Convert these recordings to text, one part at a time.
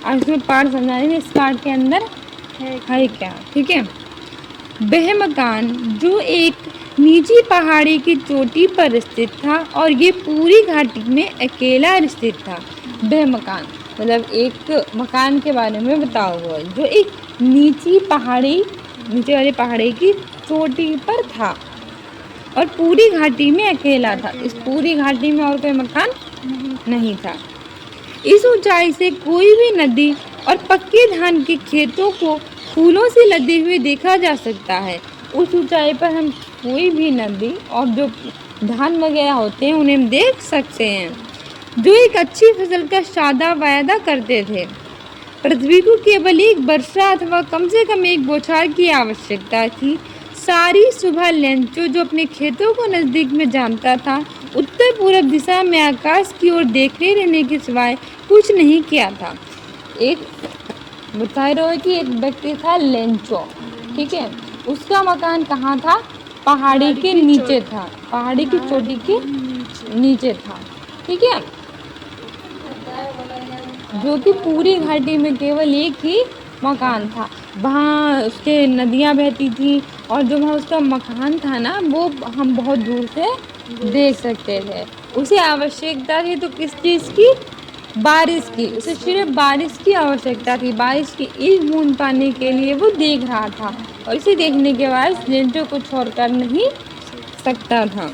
और इसमें पार्ट समझा देंगे इस पार्ट के अंदर है क्या। ठीक है। वह मकान जो एक निजी पहाड़ी की चोटी पर स्थित था और ये पूरी घाटी में अकेला स्थित था। वह मकान मतलब एक मकान के बारे में बताओ हुआ जो एक नीचे वाली पहाड़ी की चोटी पर था और पूरी घाटी में अकेला था। इस पूरी घाटी में और कोई मकान नहीं था। इस ऊंचाई से कोई भी नदी और पक्के धान के खेतों को फूलों से लदे हुए देखा जा सकता है। उस ऊंचाई पर हम कोई भी नदी और जो धान वगैरह होते हैं उन्हें हम देख सकते हैं, जो एक अच्छी फसल का वायदा करते थे। पृथ्वी को केवल एक वर्षा अथवा कम से कम एक बौछार की आवश्यकता थी। सारी सुबह लेंचो जो अपने खेतों को नजदीक में जानता था, उत्तर पूर्व दिशा में आकाश की ओर देखते रहने के सिवाय कुछ नहीं किया था। एक बता रहे हो कि एक व्यक्ति था लेंचो, ठीक है, उसका मकान कहाँ था? पहाड़ी के नीचे था, पहाड़ी की चोटी के नीचे था। ठीक है, जो कि पूरी घाटी में केवल एक ही मकान था। वहाँ उसके नदियाँ बहती थी और जो वहाँ उसका मकान था ना वो हम बहुत दूर से देख सकते थे। उसे आवश्यकता थी तो किस चीज़ की? बारिश की। उसे सिर्फ बारिश की आवश्यकता थी, बारिश की एक बूंद पाने के लिए वो देख रहा था और इसे देखने के बाद लेंचो कुछ और कर नहीं सकता था।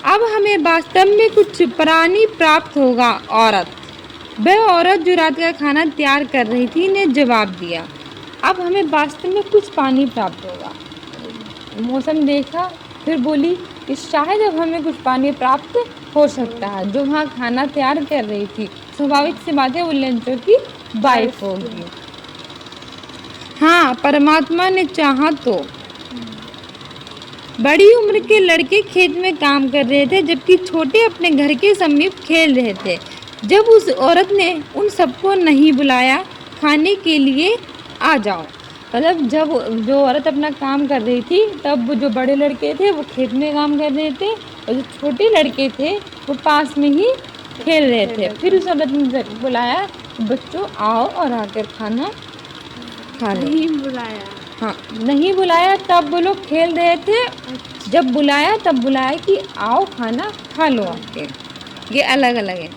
अब हमें वास्तव में कुछ प्राणी प्राप्त होगा। वह औरत जो रात का खाना तैयार कर रही थी ने जवाब दिया, अब हमें वास्तव में कुछ पानी प्राप्त होगा। मौसम देखा, फिर बोली कि शायद अब हमें कुछ पानी प्राप्त हो सकता है। जो वहाँ खाना तैयार कर रही थी, स्वाभाविक सी बात है वो लेंचो की वाइफ होगी। हाँ, परमात्मा ने चाहा तो। बड़ी उम्र के लड़के खेत में काम कर रहे थे जबकि छोटे अपने घर के समीप खेल रहे थे। जब उस औरत ने उन सबको नहीं बुलाया, खाने के लिए आ जाओ। मतलब जब जो औरत अपना काम कर रही थी तब जो बड़े लड़के थे वो खेत में काम कर रहे थे और जो छोटे लड़के थे वो पास में ही खेल रहे थे। फिर उस औरत ने बुलाया, बच्चों आओ और आकर खाना खा लो। नहीं बुलाया? हाँ, नहीं बुलाया तब वो लोग खेल रहे थे, जब बुलाया तब बुलाया कि आओ खाना खा लो आके। ये अलग अलग है।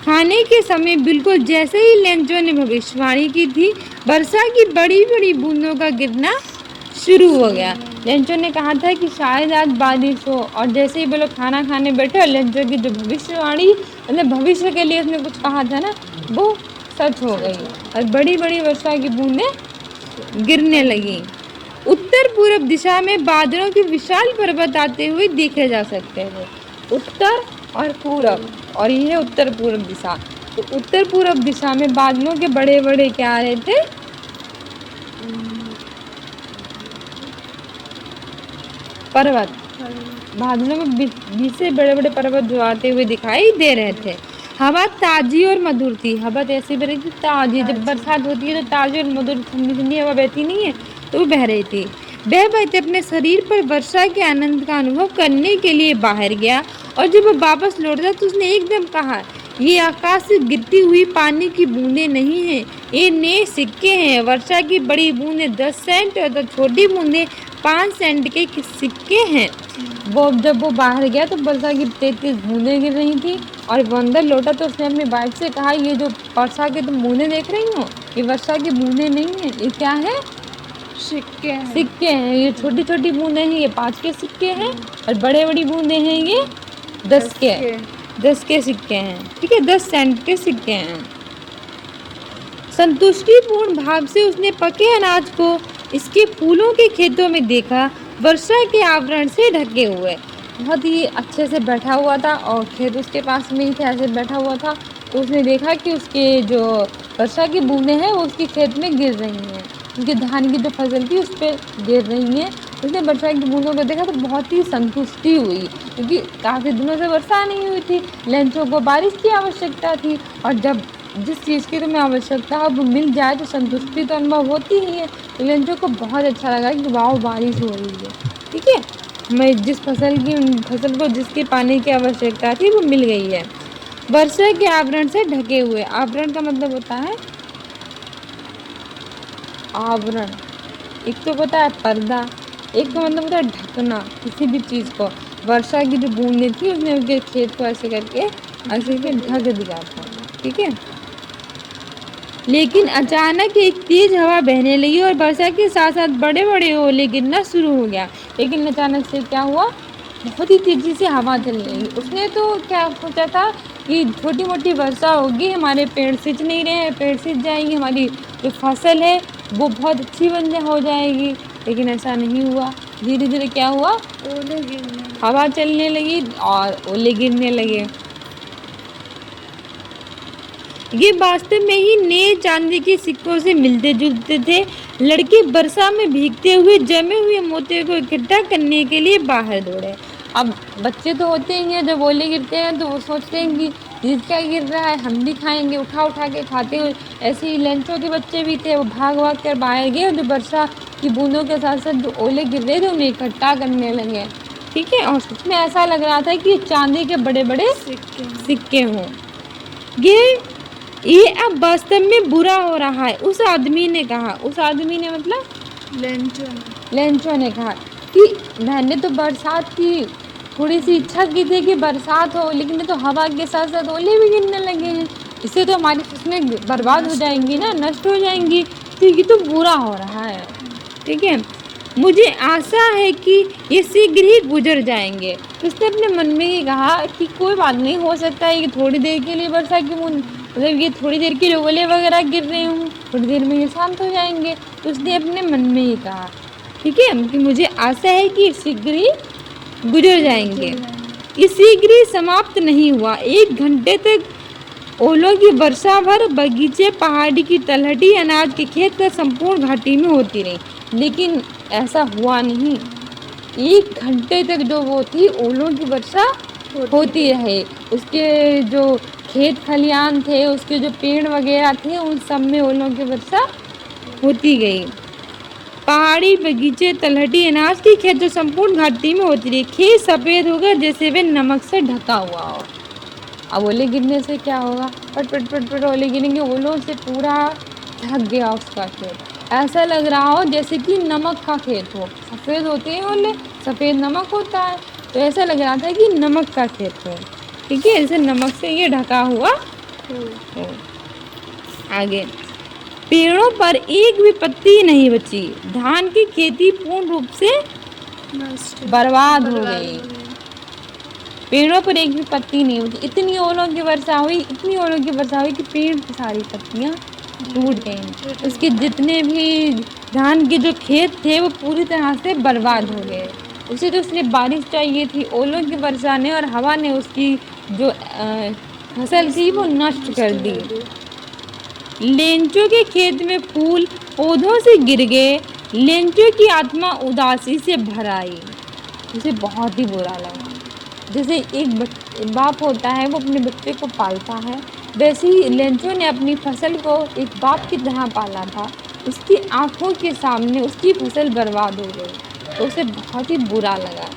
खाने के समय बिल्कुल जैसे ही लेंचो ने भविष्यवाणी की थी, वर्षा की बड़ी बड़ी बूंदों का गिरना शुरू हो गया। लेंचो ने कहा था कि शायद आज बारिश हो और जैसे ही वो लोग खाना खाने बैठे और लेंचो की जो भविष्यवाणी मतलब भविष्य के लिए उसने कुछ कहा था ना वो सच हो गई और बड़ी बड़ी वर्षा की बूंदें गिरने लगी। उत्तर पूर्व दिशा में बादलों के विशाल पर्वत आते हुए देखे जा सकते थे। उत्तर और पूरब, और ये है उत्तर पूर्व दिशा। तो उत्तर पूर्व दिशा में बादलों के बड़े बड़े क्या आ रहे थे? पर्वत। बादलों में बीच से बड़े बड़े पर्वत जो आते हुए दिखाई दे रहे थे। हवा ताजी और मधुर थी। हवा तो ऐसी बह रही थी ताजी, जब बरसात होती है तो ताजी और मधुर ठंडी ठंडी हवा बहती नहीं है, तो वो बह रही थी। वह व्यक्ति अपने शरीर पर वर्षा के आनंद का अनुभव करने के लिए बाहर गया और जब वह वापस लौटा तो उसने एकदम कहा, ये आकाश से गिरती हुई पानी की बूंदें नहीं हैं, ये नए सिक्के हैं। वर्षा की बड़ी बूंदें 10 सेंट और छोटी बूंदें 5 सेंट के सिक्के हैं। जब वो बाहर गया तो वर्षा की तेज बूंदें गिर रही थी और वो अंदर लौटा तो उसने अपनी वाइफ से कहा, ये जो वर्षा की तुम बूंदें देख रही हो ये वर्षा की बूंदें नहीं है, ये क्या है? सिक्के हैं। सिक्के हैं। ये छोटी छोटी बूंदें हैं, ये 5 के सिक्के हैं और बड़े बड़ी बूंदें हैं ये 10 के सिक्के हैं। ठीक है, 10 सेंट के सिक्के हैं। संतुष्टिपूर्ण भाव से उसने पके अनाज को इसके फूलों के खेतों में देखा, वर्षा के आवरण से ढके हुए। बहुत ही अच्छे से बैठा हुआ था और खेत उसके पास में ही थे, ऐसे बैठा हुआ था। तो उसने देखा कि उसके जो वर्षा की बूंदें हैं वो उसके खेत में गिर रही हैं, उसके धान की जो फसल थी उस पर गिर रही हैं। उसने वर्षा की बूंदों को देखा तो बहुत ही संतुष्टि हुई, क्योंकि काफ़ी दिनों से वर्षा नहीं हुई थी। लेंचो को बारिश की आवश्यकता थी और जब जिस चीज़ की तुम्हें आवश्यकता है वो मिल जाए तो संतुष्टि तो अनुभव होती ही है। तो लेंचो को बहुत अच्छा लगा कि वाह बारिश हो रही है। ठीक है, मैं जिस फसल को जिसके पानी की आवश्यकता थी वो मिल गई है। वर्षा के आवरण से ढके हुए। आवरण का मतलब होता है आवरण, एक तो होता है पर्दा, एक का मतलब होता है ढकना किसी भी चीज़ को। वर्षा की जो बूंदें थी उसने उसके खेत को ऐसे करके ढक दिया था, ठीक है। लेकिन अचानक एक तेज हवा बहने लगी और वर्षा के साथ साथ बड़े बड़े ओले गिरना शुरू हो गया। लेकिन अचानक से क्या हुआ, बहुत ही तेजी से हवा चलने लगी। उसने तो क्या सोचा था कि छोटी मोटी वर्षा होगी, हमारे पेड़ सिंच नहीं रहे हैं, पेड़ सिंच जाएंगे, हमारी जो फसल है वो बहुत अच्छी हो जाएगी। लेकिन ऐसा नहीं हुआ। धीरे धीरे क्या हुआ, ओले गिरने लगे। हवा चलने लगी और ओले गिरने लगे। ये वास्तव में ही नए चांदी के सिक्कों से मिलते जुलते थे। लड़के वर्षा में भीगते हुए जमे हुए मोतियों को इकट्ठा करने के लिए बाहर दौड़े। अब बच्चे तो होते ही हैं, जब ओले गिरते हैं तो वो सोचते हैं कि ये क्या गिर रहा है, हम भी खाएंगे, उठा उठा के खाते हुए। ऐसे ही लेंचों के बच्चे भी थे, वो भाग भाग कर बाहर गए, जो वर्षा की बूंदों के साथ साथ जो ओले गिर रहे थे उन्हें इकट्ठा करने लगे, ठीक है। और सच में ऐसा लग रहा था कि चांदी के बड़े बड़े सिक्के हों। ये अब वास्तव में बुरा हो रहा है, उस आदमी ने कहा। उस आदमी ने मतलब लेंचो ने कहा कि मैंने तो बरसात की थोड़ी सी इच्छा की थी कि बरसात हो, लेकिन ये तो हवा के साथ साथ ओले भी गिरने लगे हैं, इससे तो हमारी फसलें बर्बाद हो जाएंगी ना, नष्ट हो जाएंगी। तो ये तो बुरा हो रहा है, ठीक है। मुझे आशा है कि ये शीघ्र ही गुजर जाएंगे। तो उसने अपने मन में ही कहा कि कोई बात नहीं, हो सकता है कि थोड़ी देर के लिए वर्षा की बूंद, मतलब ये थोड़ी देर के लिए ओले वगैरह गिर रहे हों, थोड़ी देर में ये शांत हो जाएंगे। तो उसने अपने मन में ही कहा, ठीक है, कि मुझे आशा है कि शीघ्र ही गुजर जाएंगे। ये शीघ्र ही समाप्त नहीं हुआ। 1 घंटे तक ओलों की वर्षा भर बगीचे, पहाड़ी की तलहटी, अनाज के खेत का संपूर्ण घाटी में होती रही। लेकिन ऐसा हुआ नहीं। 1 घंटे तक जो वो थी ओलों की वर्षा होती रहे। उसके जो खेत खलियान थे, उसके जो पेड़ वगैरह थे, उन सब में ओलों की वर्षा होती गई। पहाड़ी, बगीचे, तलहटी, अनाज की खेत जो संपूर्ण घाटी में होती रही। खेत सफ़ेद हो गया जैसे वे नमक से ढका हुआ हो। अब ओले गिरने से क्या होगा, पट पट पट पट ओले गिरेंगे, ओलों से पूरा ढक गया उसका खेत। ऐसा लग रहा हो जैसे कि नमक का खेत हो। सफ़ेद होते हैं ओले, सफ़ेद नमक होता है, तो ऐसा लग रहा था कि नमक का खेत है, ठीक है। ऐसे नमक से ये ढका हुआ हो। आगे, पेड़ों पर एक भी पत्ती नहीं बची। धान की खेती पूर्ण रूप से बर्बाद हो गई। पेड़ों पर एक भी पत्ती नहीं बची। इतनी ओलों की वर्षा हुई, इतनी ओलों की वर्षा हुई कि पेड़ की सारी पत्तियां टूट गईं। उसके जितने भी धान के जो खेत थे वो पूरी तरह से बर्बाद हो गए। उसे तो उसने बारिश चाहिए थी, ओलों की वर्षा ने और हवा ने उसकी जो फसल थी वो नष्ट कर दी। लेंचों के खेत में फूल पौधों से गिर गए। लेंचों की आत्मा उदासी से भर आई। उसे बहुत ही बुरा लगा। जैसे एक बाप होता है, वो अपने बच्चे को पालता है, वैसे ही लेंचो ने अपनी फसल को एक बाप की तरह पाला था। उसकी आंखों के सामने उसकी फसल बर्बाद हो गई, तो उसे बहुत ही बुरा लगा।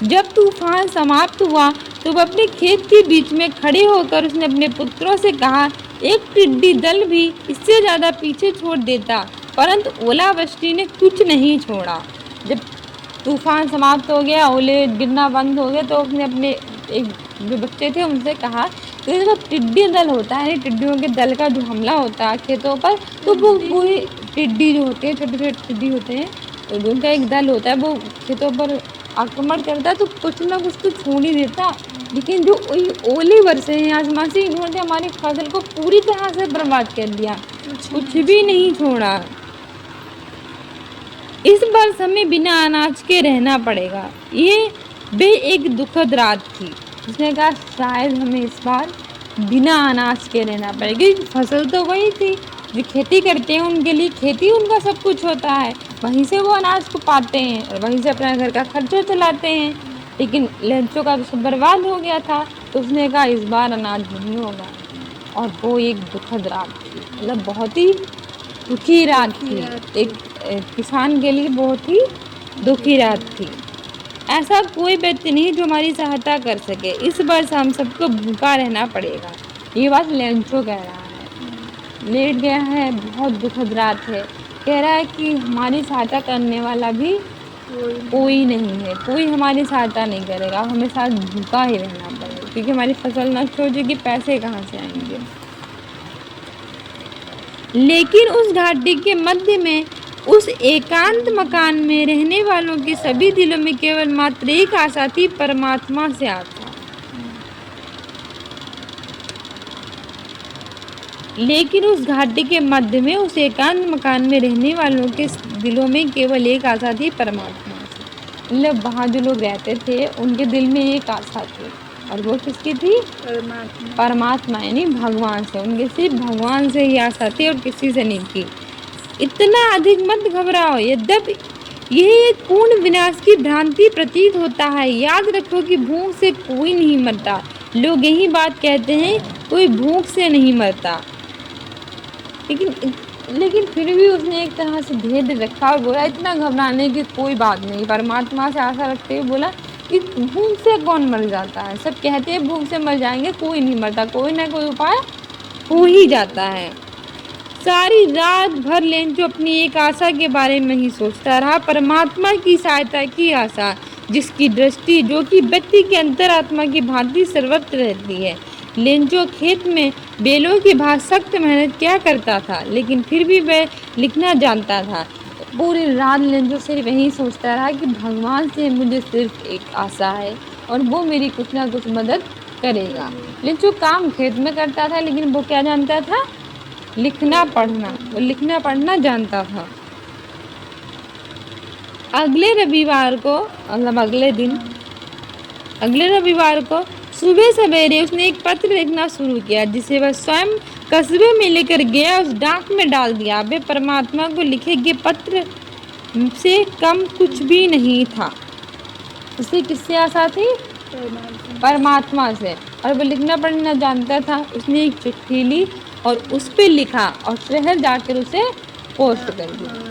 जब तूफान समाप्त हुआ तो वह अपने खेत के बीच में खड़े होकर उसने अपने पुत्रों से कहा, एक टिड्डी दल भी इससे ज़्यादा पीछे छोड़ देता, परंतु ओलावृष्टि ने कुछ नहीं छोड़ा। जब तूफान समाप्त हो गया, ओले गिरना बंद हो गए, तो उसने अपने एक जो बच्चे थे उनसे कहा कि जब टिड्डी दल होता है, टिड्डियों के दल का जो हमला होता है खेतों पर, तो वो पूरी टिड्डी जो होते हैं, छोटे छोटे टिड्डी होते हैं, तो उनका एक दल होता है, वो खेतों पर आक्रमण करता है, तो कुछ ना कुछ तो छोड़ ही देता। लेकिन जो ओले बरसे हैं आसमान से, इन्होंने हमारी फसल को पूरी तरह से बर्बाद कर दिया, कुछ भी नहीं छोड़ा। इस बार हमें बिना अनाज के रहना पड़ेगा। ये बे एक दुखद रात थी। उसने कहा शायद हमें इस बार बिना अनाज के रहना पड़ेगा, क्योंकि फसल तो वही थी, जो खेती करते हैं उनके लिए खेती उनका सब कुछ होता है, वहीं से वो अनाज को पाते हैं और वहीं से अपना घर का खर्चा चलाते हैं। लेकिन लेंचो का तो सब बर्बाद हो गया था, तो उसने कहा इस बार अनाज नहीं होगा। और वो एक दुखद रात थी, मतलब बहुत ही दुखी रात थी। एक किसान के लिए बहुत ही दुखी रात थी। ऐसा कोई व्यक्ति नहीं जो हमारी सहायता कर सके। इस वर्ष हम सबको भूखा रहना पड़ेगा। ये बात लेंचो कह रहा है। लेट गया है, बहुत दुखद रात है। कह रहा है कि हमारी सहायता करने वाला भी कोई नहीं है, कोई हमारी सहायता नहीं करेगा, हमें साथ भूखा ही रहना पड़ेगा क्योंकि हमारी फसल नष्ट हो जाएगी, पैसे कहाँ से आएंगे। लेकिन उस घाटी के मध्य में उस एकांत मकान में रहने वालों के सभी दिलों में केवल मात्र एक आशा थी, परमात्मा से आशा। लेकिन उस घाटी के मध्य में उस एकांत मकान में रहने वालों के दिलों में केवल एक आशा थी, परमात्मा से। मतलब वहाँ जो लोग रहते थे उनके दिल में एक आशा थी, और वो किसकी थी? परमात्मा यानी भगवान से। उनके सिर्फ भगवान से ही आशा थी और किसी से नहीं थी। इतना अधिक मत घबराओ, यद्यपि यह एक पूर्ण विनाश की भ्रांति प्रतीत होता है। याद रखो कि भूख से कोई नहीं मरता। लोग यही बात कहते हैं, कोई भूख से नहीं मरता। लेकिन फिर भी उसने एक तरह से भेद रखा और बोला इतना घबराने की कोई बात नहीं। परमात्मा से आशा रखते हुए बोला कि भूख से कौन मर जाता है, सब कहते हैं भूख से मर जाएंगे, कोई नहीं मरता, कोई ना कोई उपाय हो ही जाता है। सारी रात भर लेंचो अपनी एक आशा के बारे में ही सोचता रहा, परमात्मा की सहायता की आशा, जिसकी दृष्टि जो कि व्यक्ति के अंतरात्मा की भांति सर्वत्र रहती है। लेंचो खेत में बेलों की भांति सख्त मेहनत क्या करता था, लेकिन फिर भी वह लिखना जानता था। पूरी रात लेंचो सिर्फ यही सोचता रहा कि भगवान से मुझे सिर्फ एक आशा है और वो मेरी कुछ ना कुछ मदद करेगा। लेंचो काम खेत में करता था, लेकिन वो क्या जानता था? लिखना पढ़ना। वो लिखना पढ़ना जानता था। अगले रविवार को, मतलब अगले रविवार को सुबह सवेरे उसने एक पत्र लिखना शुरू किया, जिसे वह स्वयं कस्बे में लेकर गया, उस डाक में डाल दिया। वे परमात्मा को लिखे गए पत्र से कम कुछ भी नहीं था। उसे किससे आशा थी? परमात्मा से। और वह लिखना पढ़ना जानता था। उसने एक चिट्ठी ली और उस पर लिखा और शहर जाकर उसे पोस्ट कर दिया।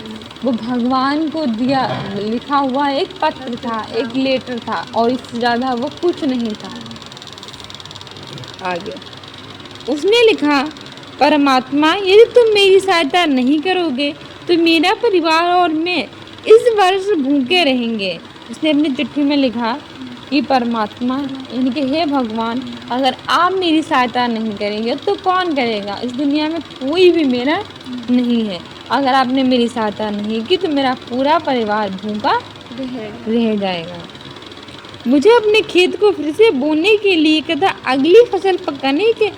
वो भगवान को दिया लिखा हुआ एक पत्र था, एक लेटर था, और इससे ज़्यादा वो कुछ नहीं था। आगे उसने लिखा, परमात्मा यदि तुम मेरी सहायता नहीं करोगे तो मेरा परिवार और मैं इस वर्ष भूखे रहेंगे। उसने अपनी चिट्ठी में लिखा कि परमात्मा यानी कि हे भगवान, अगर आप मेरी सहायता नहीं करेंगे तो कौन करेगा? इस दुनिया में कोई भी मेरा नहीं है। अगर आपने मेरी सहायता नहीं की तो मेरा पूरा परिवार भूखा रह जाएगा। मुझे अपने खेत को फिर से बोने के लिए तथा अगली फसल पकाने के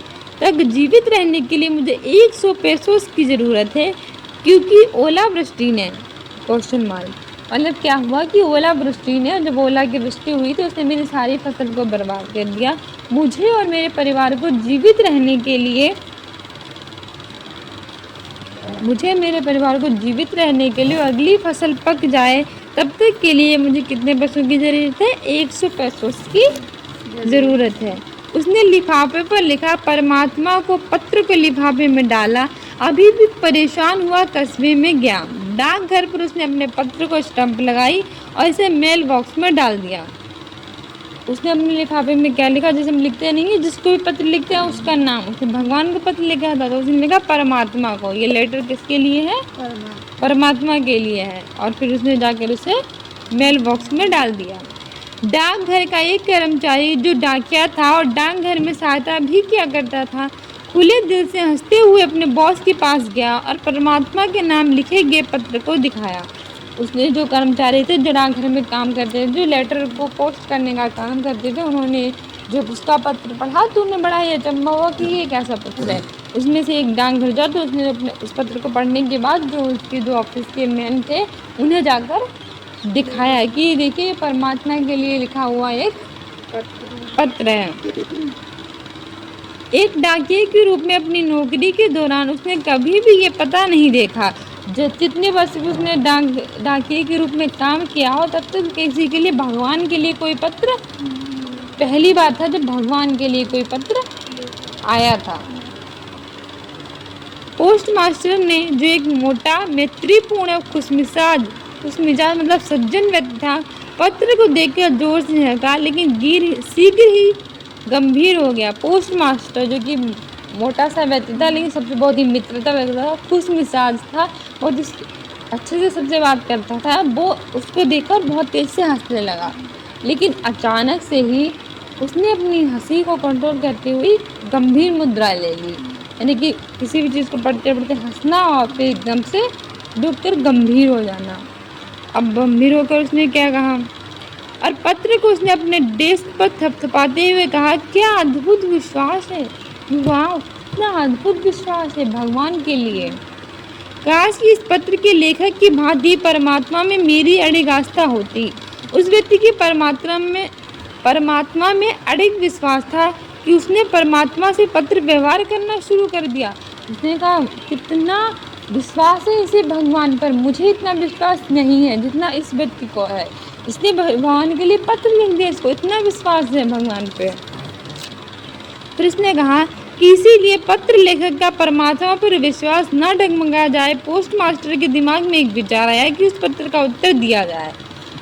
तक जीवित रहने के लिए मुझे 100 पैसों की ज़रूरत है, क्योंकि ओलावृष्टि ने मतलब क्या हुआ कि ओलावृष्टि ने, जब ओला की वृष्टि हुई तो उसने मेरी सारी फसल को बर्बाद कर दिया। मुझे और मेरे परिवार को जीवित रहने के लिए अगली फसल पक जाए तब तक के लिए मुझे कितने पैसों की ज़रूरत है? 100 पैसों की ज़रूरत है। उसने लिफाफे पर लिखा, परमात्मा को पत्र को लिफाफे में डाला, अभी भी परेशान हुआ कस्बे में गया। डाकघर पर उसने अपने पत्र को स्टंप लगाई और इसे मेल बॉक्स में डाल दिया। उसने अपने लिफाफे में क्या लिखा? जैसे हम लिखते नहीं है, जिसको भी पत्र लिखते हैं उसका नाम। उसने भगवान को पत्र लिखा था तो उसने लिखा परमात्मा को। ये लेटर किसके लिए है? परमात्मा के लिए है। और फिर उसने जाकर उसे मेल बॉक्स में डाल दिया। डाकघर का एक कर्मचारी जो डाकिया था और डाकघर में सहायता भी किया करता था, खुले दिल से हंसते हुए अपने बॉस के पास गया और परमात्मा के नाम लिखे गए पत्र को दिखाया। उसने जो कर्मचारी थे जो डाकघर में काम करते थे, जो लेटर को पोस्ट करने का काम करते थे, उन्होंने जब उसका पत्र पढ़ा तो उन्हें बड़ा ही अचंभा हुआ कि ये कैसा पत्र है। उसमें से एक डाकघर जा तो उसने अपने उस पत्र को पढ़ने के बाद जो उसके जो ऑफिस के मैन थे उन्हें जाकर दिखाया कि देखिए परमात्मा के लिए लिखा हुआ एक पत्र है। एक डाकिये के रूप में अपनी नौकरी के दौरान उसने कभी भी ये पता नहीं देखा, जितने वर्ष भी उसने डाकिये के रूप में काम किया हो तब तक किसी के लिए भगवान के लिए कोई पत्र, पहली बार था जब भगवान के लिए कोई पत्र आया था। पोस्ट मास्टर ने, जो एक मोटा मैत्रीपूर्ण खुशमिजाज मतलब सज्जन व्यक्ति था, पत्र को देखकर जोर से हंका, लेकिन शीघ्र ही गंभीर हो गया। पोस्टमास्टर, जो कि मोटा सा व्यक्ति था लेकिन सबसे बहुत ही मित्रता व्यक्त था, खुश मिजाज था और जिस अच्छे से सबसे बात करता था, वो उसको देखकर बहुत तेज से हंसने लगा। लेकिन अचानक से ही उसने अपनी हंसी को कंट्रोल करते हुए गंभीर मुद्रा ले ली, यानी कि किसी भी चीज़ को पढ़ते पढ़ते हंसना और फिर एकदम से डूबकर गंभीर हो जाना। अब गंभीर होकर उसने क्या कहा, और पत्र को उसने अपने डेस्क पर थपथपाते हुए कहा, क्या अद्भुत विश्वास है, वाह कितना अद्भुत विश्वास है भगवान के लिए। काश कि इस पत्र के लेखक की भांति परमात्मा में मेरी अडिग आस्था होती। उस व्यक्ति की परमात्मा में अडिग विश्वास था कि उसने परमात्मा से पत्र व्यवहार करना शुरू कर दिया। उसने कहा, कितना विश्वास है इसे भगवान पर, मुझे इतना विश्वास नहीं है जितना इस व्यक्ति को है। इसने भगवान के लिए पत्र लिख दिया, इसको इतना विश्वास है भगवान पे। फिर उसने कहा कि इसीलिए पत्र लेखक का परमात्मा पर विश्वास न डगमगा जाए। पोस्टमास्टर के दिमाग में एक विचार आया कि उस पत्र का उत्तर दिया जाए।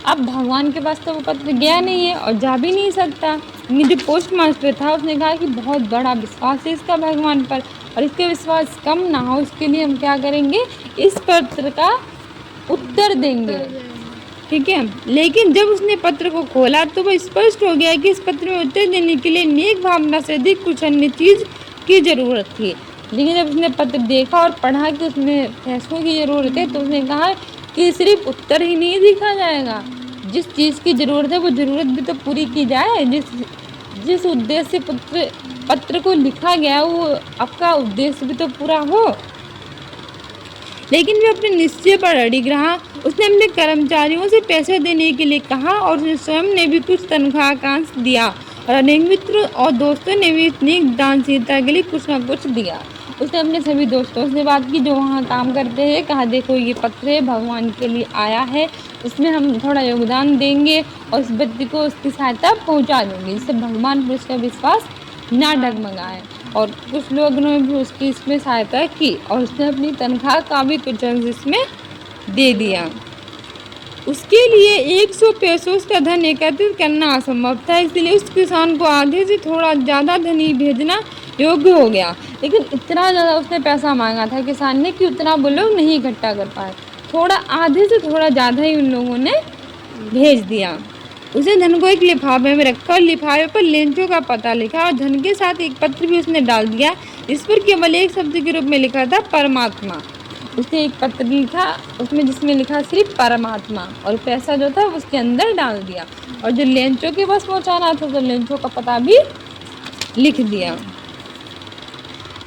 अब भगवान के पास तो वो पत्र गया नहीं है और जा भी नहीं सकता। ये जो पोस्टमास्टर था उसने कहा कि बहुत बड़ा विश्वास है इसका भगवान पर और इसका विश्वास कम ना हो, इसके लिए हम क्या करेंगे, इस पत्र का उत्तर देंगे, ठीक है। लेकिन जब उसने पत्र को खोला तो वह स्पष्ट हो गया कि इस पत्र में उत्तर देने के लिए नेक भावना से अधिक कुछ अन्य चीज़ की ज़रूरत थी। लेकिन जब उसने पत्र देखा और पढ़ा कि उसमें फैसलों की ज़रूरत है, तो उसने कहा कि सिर्फ उत्तर ही नहीं लिखा जाएगा, जिस चीज़ की ज़रूरत है वो ज़रूरत भी तो पूरी की जाए। जिस उद्देश्य से पत्र को लिखा गया वो आपका उद्देश्य भी तो पूरा हो। लेकिन वह अपने निश्चय पर अड़िग रहा। उसने अपने कर्मचारियों से पैसे देने के लिए कहा और उसने स्वयं ने भी कुछ तनख्वाह का अंश दिया और अनेक मित्रों और दोस्तों ने भी इतनी दानशीलता के लिए कुछ ना कुछ दिया। उसने अपने सभी दोस्तों से बात की जो वहाँ काम करते हैं, कहा देखो ये पत्र है भगवान के लिए आया है, इसमें हम थोड़ा योगदान देंगे और इस व्यक्ति को उसकी सहायता पहुँचा देंगे जिससे भगवान पर उसका विश्वास ना डगमगाए। और कुछ लोगों ने भी उसकी इसमें सहायता की और उसने अपनी तनख्वाह का भी कुछ अंश इसमें दे दिया। उसके लिए 100 पेसोस का धन एकत्रित करना असंभव था, इसलिए उस किसान को आधे से थोड़ा ज़्यादा धन ही भेजना योग्य हो गया। लेकिन इतना ज़्यादा उसने पैसा मांगा था किसान ने कि उतना वो लोग नहीं इकट्ठा कर पाए, थोड़ा आधे से थोड़ा ज़्यादा ही उन लोगों ने भेज दिया। उसे धन को एक लिफाफे में रखा और लिफाफे पर लेंचों का पता लिखा और धन के साथ एक पत्र भी उसने डाल दिया, इस पर केवल एक शब्द के रूप में लिखा था परमात्मा। उसने एक पत्र लिखा उसमें जिसमें लिखा सिर्फ परमात्मा और पैसा जो था उसके अंदर डाल दिया और जो लेंचों के पास पहुंचाना था तो लेंचों का पता भी लिख दिया।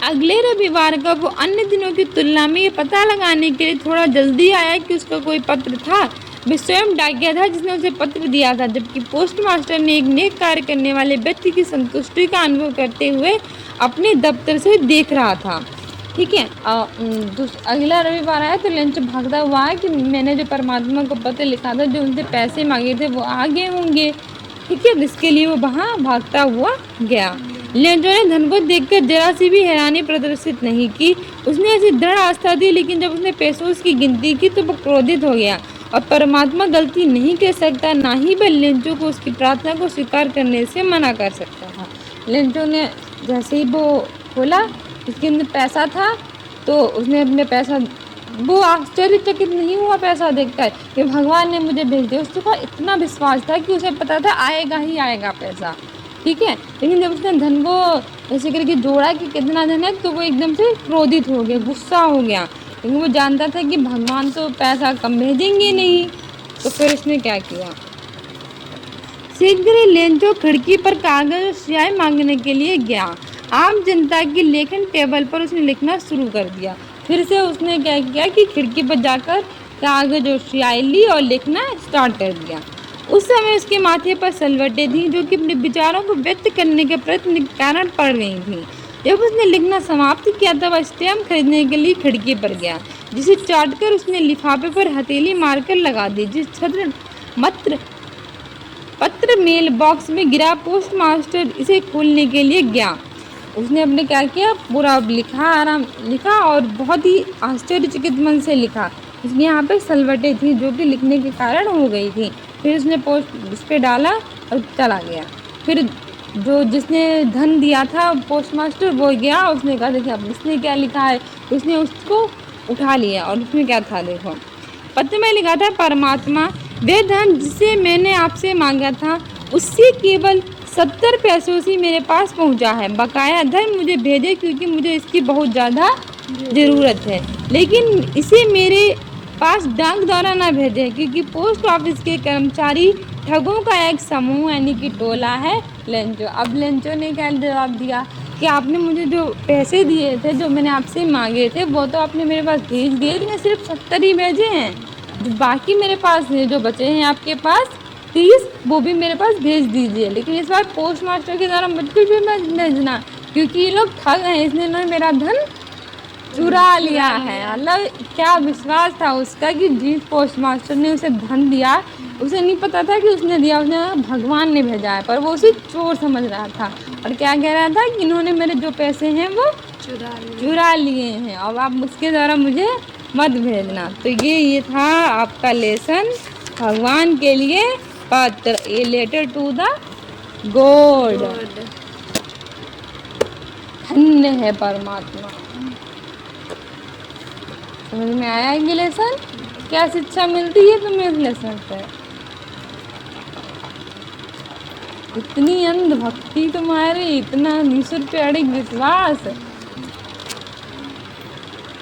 अगले रविवार को वो अन्य दिनों की तुलना में ये पता लगाने के लिए थोड़ा जल्दी आया कि उसका कोई पत्र था। वह स्वयं डाकिया था जिसने उसे पत्र दिया था, जबकि पोस्टमास्टर ने एक नेक कार्य करने वाले व्यक्ति की संतुष्टि का अनुभव करते हुए अपने दफ्तर से देख रहा था, ठीक है। अगला रविवार आया तो लेंचो भागता हुआ है कि मैंने जो परमात्मा को पत्र लिखा था, जो उनसे पैसे मांगे थे वो आ गए होंगे, ठीक है। इसके लिए वो वहाँ भागता हुआ गया। लेंचो ने धन को देखकर जरा सी भी हैरानी प्रदर्शित नहीं की। उसने ऐसी दृढ़ आस्था थी, लेकिन जब उसने पैसों की गिनती की तो वो क्रोधित हो गया और परमात्मा गलती नहीं कर सकता, ना ही वह लेंचो को उसकी प्रार्थना को स्वीकार करने से मना कर सकता था। लेंचो ने जैसे ही वो खोला उसके अंदर पैसा था तो उसने अपने पैसा, वो आश्चर्यचकित नहीं हुआ पैसा देखकर कि भगवान ने मुझे भेज दिया। उसका इतना विश्वास था कि उसे पता था आएगा ही आएगा पैसा, ठीक है। लेकिन जब उसने धन को ऐसे करके जोड़ा कि कितना धन है तो वो एकदम से क्रोधित हो गया, गुस्सा हो गया, लेकिन वो जानता था कि भगवान तो पैसा कम भेजेंगे नहीं। तो फिर उसने क्या किया, शीघ्र लेंचो खिड़की पर कागज और स्याही मांगने के लिए गया। आम जनता की लेखन टेबल पर उसने लिखना शुरू कर दिया। फिर से उसने क्या किया कि खिड़की पर जाकर कागज और स्याही ली और लिखना स्टार्ट कर दिया। उस समय उसके माथे पर सलवटें थीं जो कि अपने विचारों को व्यक्त करने के प्रयत्न के कारण पड़ रही थीं। जब उसने लिखना समाप्त किया तब वह स्टैम्प खरीदने के लिए खिड़की पर गया, जिसे चाटकर उसने लिफाफे पर हथेली मारकर लगा दी। जिस पत्र मेल बॉक्स में गिरा, पोस्टमास्टर इसे खोलने के लिए गया। उसने अपने क्या किया, पूरा लिखा और बहुत ही आश्चर्यचकित मन से लिखा। उसके यहाँ पे सलवटें थी जो कि लिखने के कारण हो गई थी। फिर उसने पोस्ट उस पर डाला और चला गया। फिर जो जिसने धन दिया था पोस्ट मास्टर वो गया, उसने कहा देखिए अब इसने क्या लिखा है, उसने उसको उठा लिया और उसमें क्या था देखो, पत्र में लिखा था परमात्मा वह धन जिसे मैंने आपसे मांगा था उससे केवल 70 पैसों से मेरे पास पहुंचा है, बकाया धन मुझे भेजे क्योंकि मुझे इसकी बहुत ज़्यादा ज़रूरत है, लेकिन इसे मेरे पास डाक द्वारा ना भेजें क्योंकि पोस्ट ऑफिस के कर्मचारी ठगों का एक समूह यानी कि टोला है लेंचो। अब लेंचो ने क्या जवाब दिया कि आपने मुझे जो पैसे दिए थे जो मैंने आपसे मांगे थे वो तो आपने मेरे पास भेज दिए, लेकिन सिर्फ 70 ही भेजे हैं, जो बाकी मेरे पास है जो बचे हैं आपके पास 30 वो भी मेरे पास भेज दीजिए, लेकिन इस बार पोस्ट मास्टर के द्वारा बिल्कुल भी मत भेजना क्योंकि ये लोग ठग हैं, इसने ना मेरा धन चुरा लिया है। मतलब क्या विश्वास था उसका कि जिस पोस्ट मास्टर ने उसे धन दिया उसे नहीं पता था कि उसने दिया, उसने भगवान ने भेजा है, पर वो उसे चोर समझ रहा था और क्या कह रहा था कि इन्होंने मेरे जो पैसे हैं वो चुरा लिए हैं और आप उसके द्वारा मुझे मत भेजना। तो ये था आपका लेसन भगवान के लिए पत्र, a letter to the God. धन्य है परमात्मा। समझ में आया ये लेसन? क्या शिक्षा मिलती है तुम्हें इस लेसन से? इतनी अंध भक्ति तुम्हारी, इतना ईश्वर पे अड़िग विश्वास,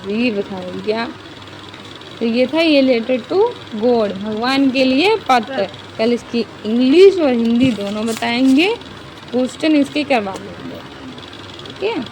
ये बताओ क्या? तो ये था ये लेटर टू गॉड, भगवान के लिए पत्र। कल इसकी इंग्लिश और हिंदी दोनों बताएंगे, क्वेश्चन इसके करवा लेंगे, ठीक है।